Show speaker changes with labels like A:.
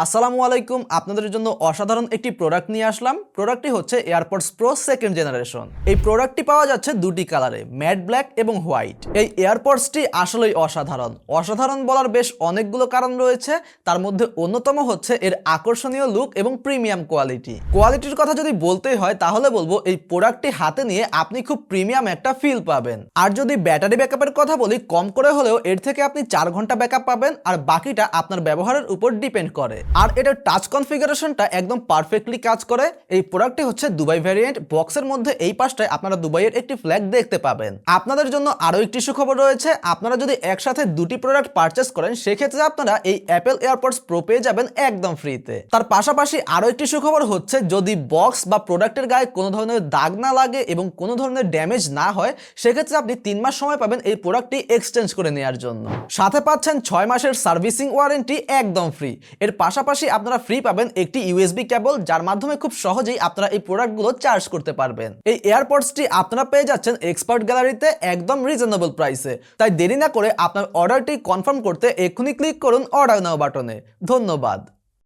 A: আসসালামু আলাইকুম। আপনাদের জন্য অসাধারণ একটি প্রোডাক্ট নিয়ে আসলাম। প্রোডাক্টটি হচ্ছে এয়ারপডস প্রো সেকেন্ড জেনারেশন। এই প্রোডাক্টটি পাওয়া যাচ্ছে দুটি কালারে, ম্যাট ব্ল্যাক এবং হোয়াইট। এই এয়ারপডসটি আসলেই অসাধারণ বলার বেশ অনেকগুলো কারণ রয়েছে। তার মধ্যে অন্যতম হচ্ছে এর আকর্ষণীয় লুক এবং প্রিমিয়াম কোয়ালিটির কথা যদি বলতেই হয় তাহলে বলবো এই প্রোডাক্টটি হাতে নিয়ে আপনি খুব প্রিমিয়াম একটা ফিল পাবেন। আর যদি ব্যাটারি ব্যাকআপের কথা বলি, কম করে হলেও এর থেকে আপনি 4 ঘন্টা ব্যাকআপ পাবেন, আর বাকিটা আপনার ব্যবহারের উপর ডিপেন্ড করে। আর এটার টাচ কনফিগারেশনটা একদম পারফেক্টলি কাজ করে। এই প্রোডাক্টটি হচ্ছে দুবাই ভ্যারিয়েন্ট। বক্সের মধ্যে এই পাশটায় আপনারা দুবাইয়ের একটি ফ্ল্যাগ দেখতে পাবেন। আপনাদের জন্য আরো একটি সুখবর রয়েছে, আপনারা যদি একসাথে দুটি প্রোডাক্ট পারচেস করেন সেক্ষেত্রে আপনারা এই অ্যাপেল এয়ারপডস প্রো পেয়ে যাবেন একদম ফ্রিতে। তার পাশাপাশি আরো একটি সুখবর হচ্ছে, যদি বক্স বা প্রোডাক্টের গায়ে কোনো ধরনের দাগ না লাগে এবং কোনো ধরনের ড্যামেজ না হয় সেক্ষেত্রে আপনি 3 মাস সময় পাবেন এই প্রোডাক্টটি এক্সচেঞ্জ করে নেওয়ার জন্য। সাথে পাচ্ছেন 6 মাসের সার্ভিসিং ওয়ারেন্টি একদম ফ্রি। এর পাশাপাশি আপনারা ফ্রি পাবেন একটি ইউএসবি কেবল, যার মাধ্যমে খুব সহজেই আপনারা এই প্রোডাক্টগুলো চার্জ করতে পারবেন। এই এয়ারপডসটি আপনারা পেয়ে যাচ্ছেন এক্সপার্ট গ্যালারিতে একদম রিজনেবল প্রাইসে। তাই দেরি না করে আপনার অর্ডারটি কনফার্ম করতে এক্ষুনি ক্লিক করুন অর্ডার নাও বাটনে। ধন্যবাদ।